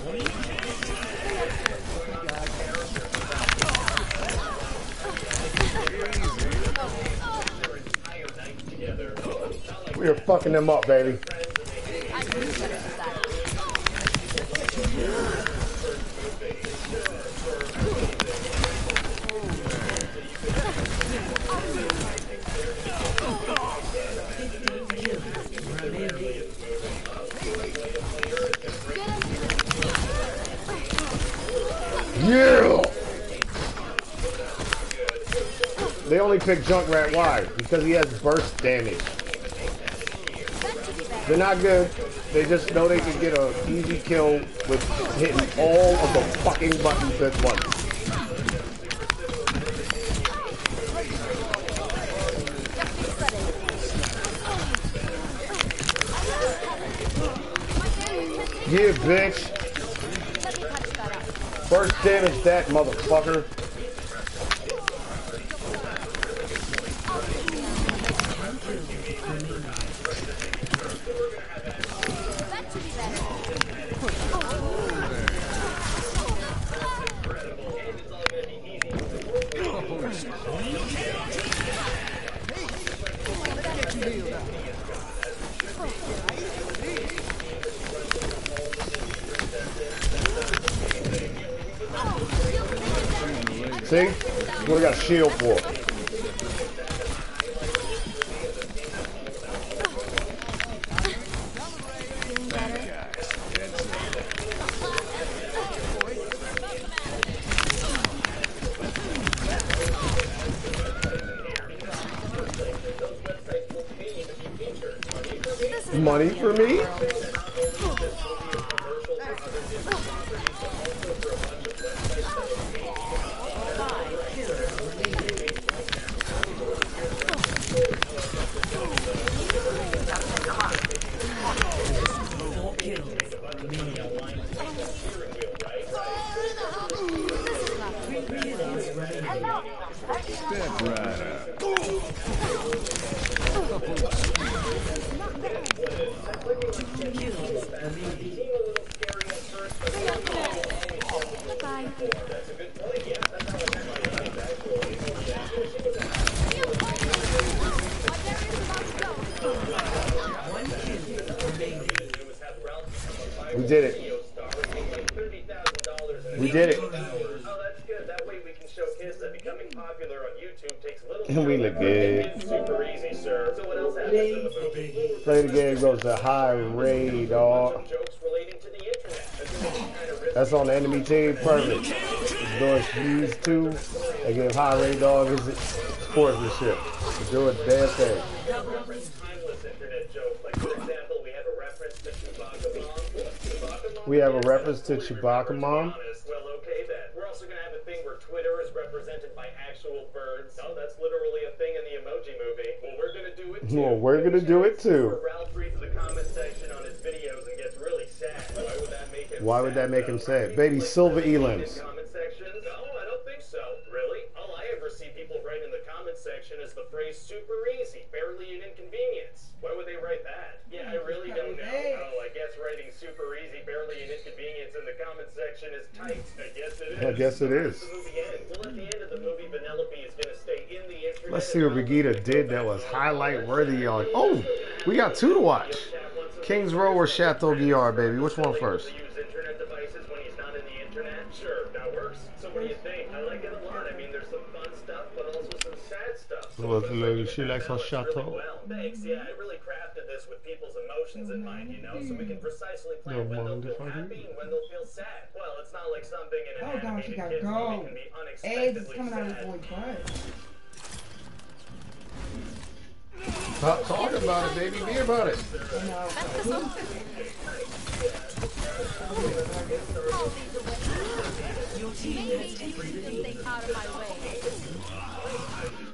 We are fucking them up, baby. Yeah! They only pick Junkrat. Why? Because he has burst damage. They're not good. They just know they can get an easy kill with hitting all of the fucking buttons at once. Yeah, bitch. First damage that motherfucker. See? What we got a shield for? Money for me? Step right up. We did it. We did it. Oh, that's good. That way we can show kids that becoming popular on YouTube takes little And we look good. It's super easy, sir. So what else happens in the movie? Play the game goes to high rate, dog. Jokes relating to the internet. That's on the enemy team. Perfect. Doing these two. They give high rate, dog. Is sportsmanship. Do a damn thing. Timeless internet jokes. Like, for example, we have a reference to Chewbacca Mom. We have a reference to Chewbacca Mom. Well, okay then. We're also going to have a thing where Twitter is represented by actual birds. No, that's literally a thing in the Emoji Movie. Well, we're going to do it too. Well, we're going to do it too. Ralph reads the comment section on his videos and gets really sad. Why would that make him Why would that make him sad? Baby, Silver Elims. Comment section? No, I don't think so. Really? All I ever see people write in the comment section is the phrase super easy, barely an inconvenience. Why would they write that? Yeah, I really don't know. Oh, I guess writing super easy, barely an inconvenience in the comment section is tight. I guess it is. I guess it is. The movie ends. Well, at the end of the movie, Vanellope is going to stay in the internet. Let's see what Vegeta did that was highlight worthy on. Oh, we got two to watch. Kings Row or Chateau Guillard, baby. Which one first? Use internet devices when he's not in the internet? Sure, that works. So what do you think? I like it a lot. I mean, there's some fun stuff, but also some sad stuff. So She likes her chateau. well, thanks. Yeah, I really crafted this with people's emotions in mind, you know, so we can precisely plan when they'll feel happy and when they'll feel sad. Well, it's not like something in an Oh gosh, you animated gotta kids movie go. can be Eggs is unexpectedly coming out of his sad. boy's butt. Talk about it, baby. Be about it. Stay out of my way.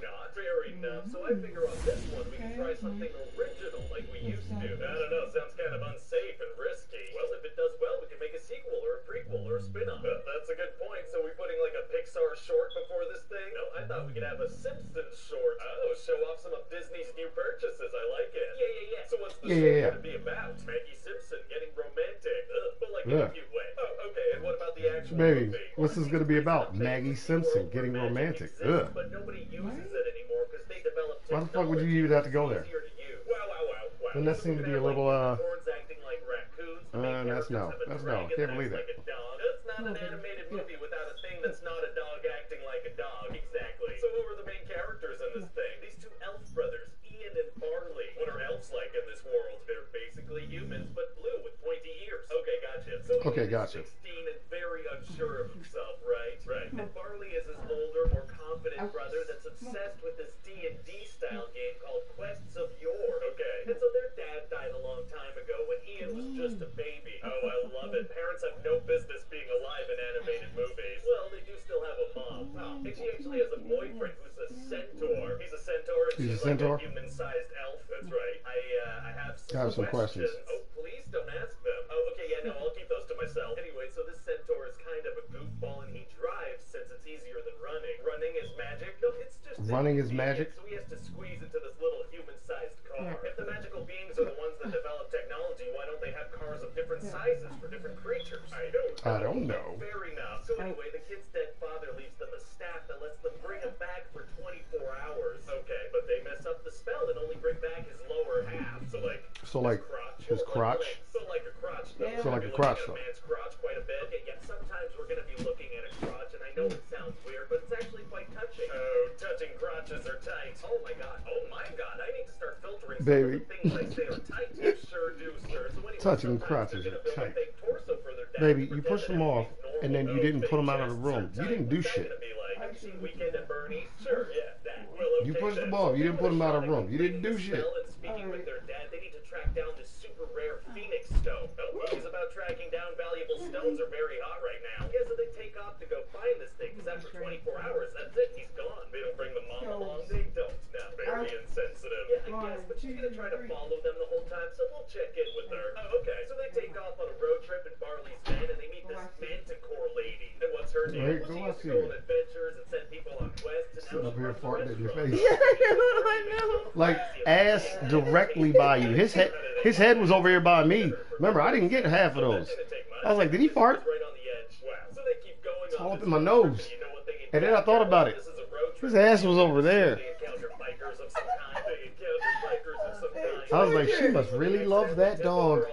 Not fair enough. So I figure on this one we can try something original like we used to. I don't know, sounds kind of unsafe and risky. Well, if it does well, we can make a sequel or a prequel or a spin-off. That's a good point. So we're putting like a Pixar short before this thing? No, I thought we could have a Simpsons short. Oh, show off some of Disney's new purchases. I like it. Yeah. So what's the show going to be about? Maggie Simpson getting romantic. But like in a cute way. Oh, actual Baby, movie. what's this gonna be about? Maggie Simpson getting Magic romantic. exists, Ugh. but nobody uses it anymore because they developed Why the fuck would you even have to go there? easier to use. Wow. Doesn't that seem to be a little, Unicorns acting like raccoons. The main that's no. characters have a That's no. dragon Can't that believe acts that. like a dog. It's not an animated movie without a thing that's not a dog acting like a dog. Exactly. So who are the main characters in this thing? These two elf brothers, Ian and Barley. What are elves like in this world? They're basically humans, but blue with pointy ears. Okay, gotcha. So Okay, Ian gotcha. is 16 and very unsure of himself, right? Right. And Barley is his older, more confident brother that's obsessed with this D&D style game called Quests of Yore. Okay. And so their dad died a long time ago when Ian was just a baby. Oh, I love it. Parents have no business being alive in animated movies. Well, they do still have a mom. Oh, and she actually has a boyfriend who's a centaur. He's a centaur and He's a she's centaur? like a human-sized elf. That's right. I have some questions. Oh, please don't ask them. Oh, okay, yeah, no, I'll keep those to myself. Anyway, so this centaur is kind of a goofball and he drives since it's easier than running. Running is magic? No, it's just Running is magic? So he has to squeeze into this little human-sized car. If the magical beings are the ones that develop technology, why don't they have cars of different sizes for different creatures? I don't know. Fair enough. So anyway, the kid's dead father leaves them a staff that lets them bring him back for 24 hours. Okay, but they mess up the spell and only bring back his lower half. So like his crotch. So like a crotch. So like a crotch, though. Man's crotch quite a bit. Yeah, sometimes we're gonna be looking at a crotch, and I know it sounds weird, but it's actually quite touching. Oh, touching crotches are tight. Oh my god. I need to start filtering Baby. some of the things I say are tight. You sure do, sir. So anyway, Touching sometimes crotches they're are gonna build a tight. fake torso for their dad Baby, to you pretend pushed that them off, everything's and then normal. you didn't put them out of the Fake room. chests You are didn't tight. do What's that shit. gonna be like? Have you seen Weekend at Bernie's? Sure, yeah, that. Well, You okay pushed then. them off. You So didn't put them out of the room. while You didn't do completing shit. the spell and speaking with their dad, they need to track down this super rare phoenix stone. Oh, movies about tracking down valuable stones are very hot right now. Yeah, so they take off to go find this thing, because after 24 hours, that's it, he's gone. They don't bring the mom along, they don't. No, very insensitive. Yeah, I guess, but she's gonna try to follow them the whole time, so we'll check in with her. Oh, okay. So they take off on a road trip in Barley's van, and they meet this manticore lady. And what's her deal? Wait, Well, she go used to see go it. on adventures and send people on quests, and Sitting now up she here runs a farting in your restaurant. face. Like ass directly by you. His head was over here by me. Remember, I didn't get half of those. I was like, did he fart? Right on the edge. Wow. So they keep going It's on all up this in my road nose. trip, and you know what they And then I thought about it. This is a road trip. His ass was over there. They encounter bikers of some kind. They encounter bikers of some kind. I was like, she must really love that dog.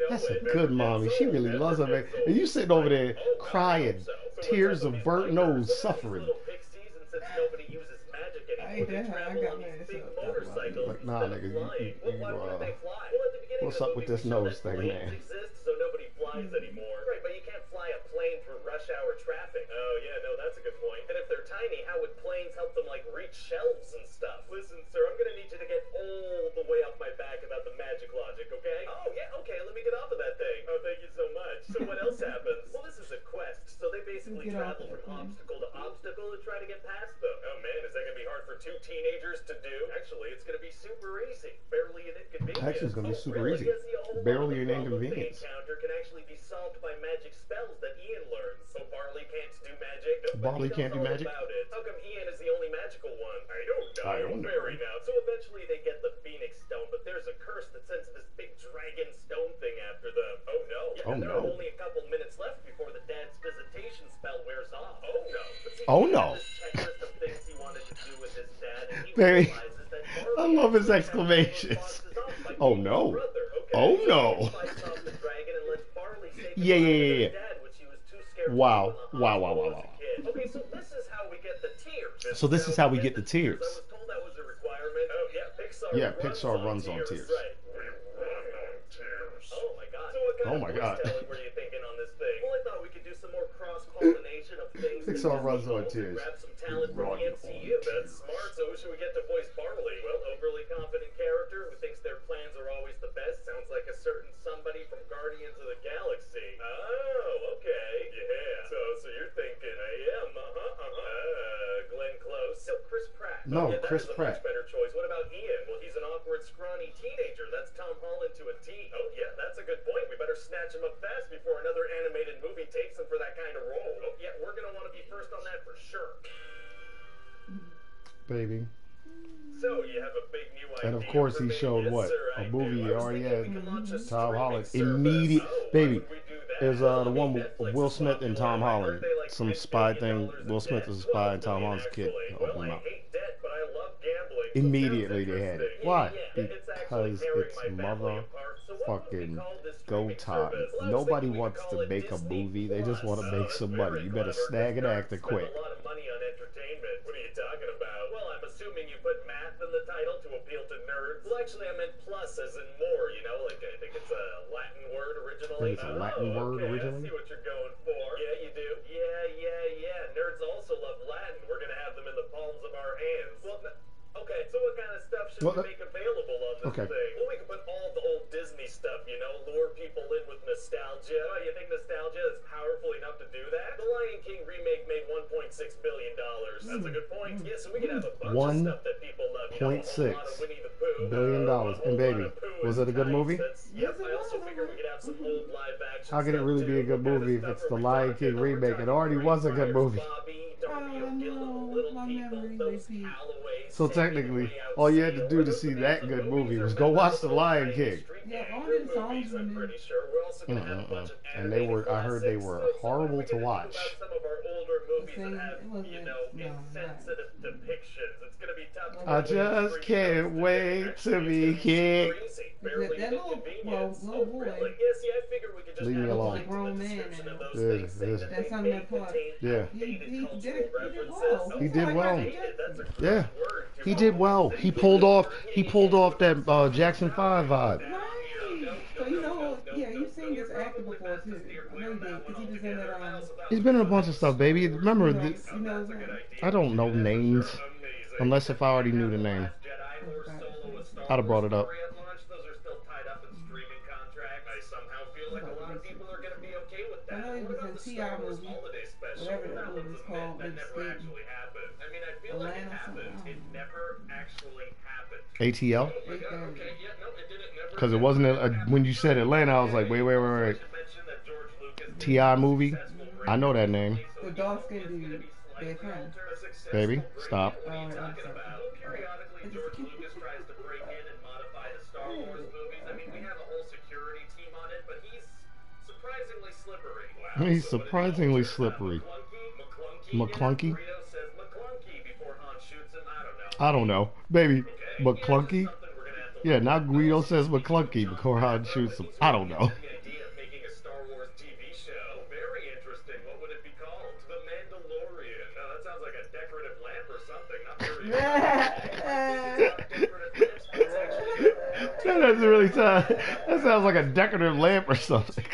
That's a good mommy. She really loves her baby. And you sitting over there crying, tears of burnt nose, suffering. Like, nah, nigga, what's up with this nose thing, man? So nobody flies anymore. Right, but you can't fly a plane through rush hour traffic. Oh yeah, no, that's a good point. And if they're tiny, how would planes help them like reach shelves and stuff? Listen, sir, I'm gonna need you to get all the way off my back about the magic logic, okay? Oh yeah, okay, let me get off of that thing. Oh, thank you so much. So what else happens? Well, this is a quest, so they basically travel from obstacle to obstacle to try to get past them. Oh man, is that gonna be hard for two teenagers to do? Actually, it's gonna be super easy. Barely an inconvenience. Actually, it's gonna be super really? easy. Yeah, see, a whole lot of Barely the an problems they inconvenience. encounter can actually be solved by magic spells that Ian learns. So Barley can't do magic. No, but Barley he knows can't do all magic? about it. How come Ian is the only magical one? I don't know. I don't know. Very now. So eventually they get the Phoenix Stone, but there's a curse that sends this big dragon stone thing after them. Oh no. Yeah, Oh, and there no. are only a couple minutes left before the dad's visitation spell wears off. Oh no. But see, Oh, he no. had this checklist of things he wanted to do with his dad, and he Baby, realizes that I Barley love his actually exclamations. has those boxes off by Oh, being no. his brother. Okay. Oh, So no. he fights off the dragon and lets Barley say Yeah, goodbye yeah, to yeah, his yeah. dad, which he was too scared to Wow. do in the Wow, wow, hospital wow, as a wow. kid. Okay, so this is how we get the tears. So this is how we get the tears. I was told that was a requirement. Oh yeah, Pixar. Yeah, Pixar runs on tears. Right. We run on tears. Oh my god. So what kind Oh of my voice God. talent were you thinking on this thing? Well, I thought we could do some more cross-pollination of things. that Pixar Disney runs on owns and tears. Grab some talent from the MCU. That's smart. So who should we get to voice Barley? Well, overly confident character who thinks their plans are always the best. Sounds like a certain somebody from Guardians of the Galaxy. Oh, okay. Yeah. So you're thinking I am. Glenn Close. So Chris Pratt. No, yeah, that Chris is a Pratt. much better choice. What about Ian? Well, he's an awkward, scrawny teenager. That's Tom Holland to a T. Oh yeah, that's a good point. We better snatch him up fast before another animated movie takes him for that kind of role. Oh yeah, we're gonna want to be first on that for sure. Baby. So you have a big new idea. And of course for he me? showed Yes, what? sir, A I movie do. he I was already thinking had. we could launch a Tom streaming Holland. service. Immediate. Oh, why Baby. would we do that? Is the one with Will Smith and Tom Holland. Some spy thing. Will Smith is a spy and Tom Holland's a kid. Open him up. Immediately they had it. Why? Because it's motherfucking go time. Nobody wants to make a movie. They just want to make some money. You better snag an actor quick. A lot of money on entertainment. What are you talking about? Well, I'm assuming you put math in the title to appeal to nerds. Well, actually, I meant plus as in more, you know? Like, I think it's a Latin word originally. I think it's a Latin word originally? I see what you're going for. Yeah, you do. Yeah. Nerds also love Latin. We're going to have them in the palms of our hands. Well, okay, so what kind of stuff should we make available on this thing? Well, we can put all the old Disney stuff, you know, lure people in with nostalgia. Oh, you think nostalgia is powerful enough to do that? The Lion King remake made $1.6 billion. That's a good point. Yeah, so we can have a bunch of stuff that people love. You know, a lot of Winnie the Pooh. $1 billion. And baby, was it a good movie? Yep, I also figure we could have some old live action. How could it really be a good movie if it's the Lion King remake? It already was a good movie. So technically, all you had to do to see that good movie was go watch The Lion King. Yeah, all the songs were new. And they were, I heard they were horrible to watch. I just can't wait to be king. That little boy. Leave me alone. A grown man. That's something that part. Yeah. He did well. He did well. Yeah. He did well. He pulled off that Jackson 5 vibe. Right. So you know, yeah, you've seen this actor before too. I know you did, because he was in that He's been in a bunch of stuff, baby. Remember, I don't know names unless if I already knew the name. I'd have brought it up. I know he was in T.I. movie, whatever that movie was called, Atlanta something. ATL? Because it wasn't when you said Atlanta, I was like, wait. T.I. movie? I know that name. The dark skinned dude, their friend. Baby, stop. He's surprisingly slippery. McClunky? I don't know. Baby, McClunky? Yeah, now Guido says McClunky before Han shoots him. I don't know. That doesn't really sound. That sounds like a decorative lamp or something.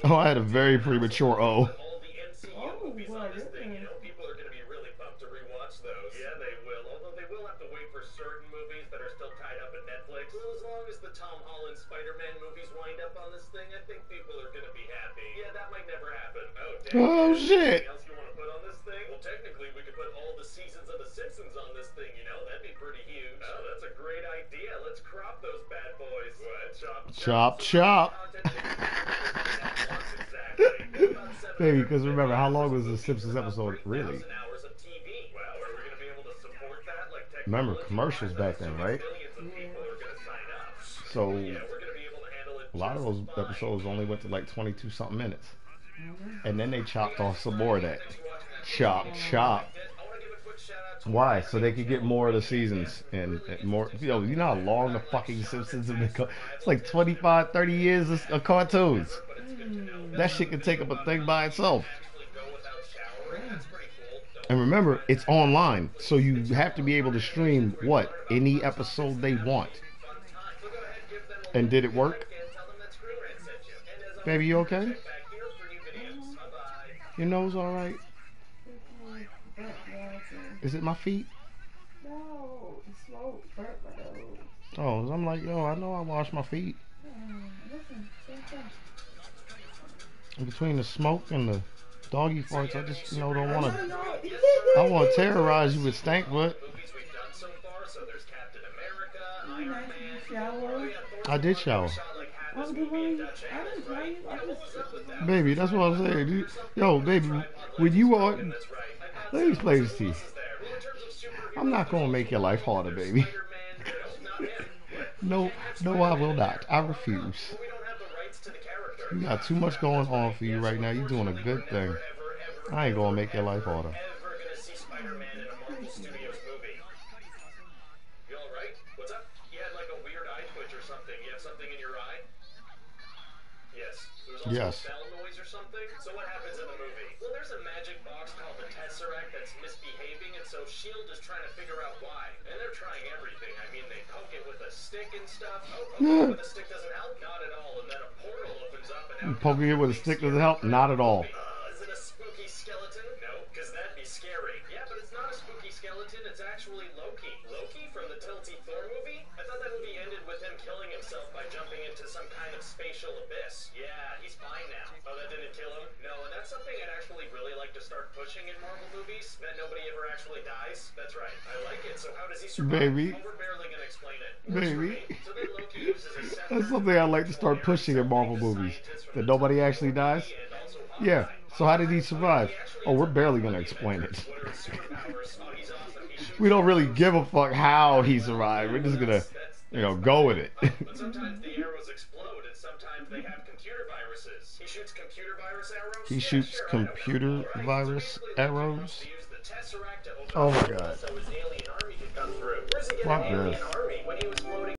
Oh, I had a very premature O. Oh shit! Well, technically, we could put all the seasons of The Simpsons on this thing, you know? That'd be pretty huge. Oh, that's a great idea. Let's crop those bad boys. What? Chop, chop. Baby, because remember, how long was The Simpsons episode really? Remember, commercials back then, right? So, a lot of those episodes only went to like 22-something minutes. And then they chopped off some more of that. Chop. Why? So they could get more of the seasons and more. You know how long the fucking Simpsons have been. It's like 25, 30 years of cartoons. That shit can take up a thing by itself. And remember, it's online, so you have to be able to stream any episode they want. And did it work? Baby, you okay? Your nose all right? Is it my feet? No, it's smoke burnt my nose. Oh, I'm like, yo, I know I wash my feet. In between the smoke and the doggy farts, I just, don't want to. I want to terrorize you with stank butt. I did shower. Baby, that's what I'm saying. Yo, baby, when you are, let me explain this to you. I'm not gonna make your life harder, baby. No, no, I will not. I refuse. You got too much going on for you right now. You're doing a good thing. I ain't gonna make your life harder. Yes. So what happens in the movie? Well, there's a magic box called the Tesseract that's misbehaving, and so S.H.I.E.L.D. is trying to figure out why. And they're trying everything. I mean, they poke it with a stick and stuff. Oh, poking it with a stick doesn't help? Not at all. And then a portal opens up and out. Poking it with a stick doesn't help? Not at all. Is it a spooky skeleton? No, because that'd be scary. Yeah, but it's not a spooky skeleton. It's actually Loki. Loki from the Tilty Thor movie? I thought that movie ended with him killing himself by jumping into some kind of spatial abyss. Yeah, he's fine now. Oh, that didn't kill him? No, and that's something I'd actually really like to start pushing in Marvel movies, that nobody ever actually dies. That's right. I like it. So how does he survive? Baby. Well, we're barely going to explain it. Baby. So then Loki uses a That's something I'd like to start pushing in Marvel movies. That nobody actually dies? Yeah. So how did he survive? Oh, we're barely going to explain it. We don't really give a fuck how he survived. We're just going to, go with it. But sometimes the arrows explode, and sometimes they have computer viruses. He shoots computer virus arrows? He shoots computer virus arrows? Oh my god. So his alien army could come through. Where's he get Fuck an alien this. army when he was floating?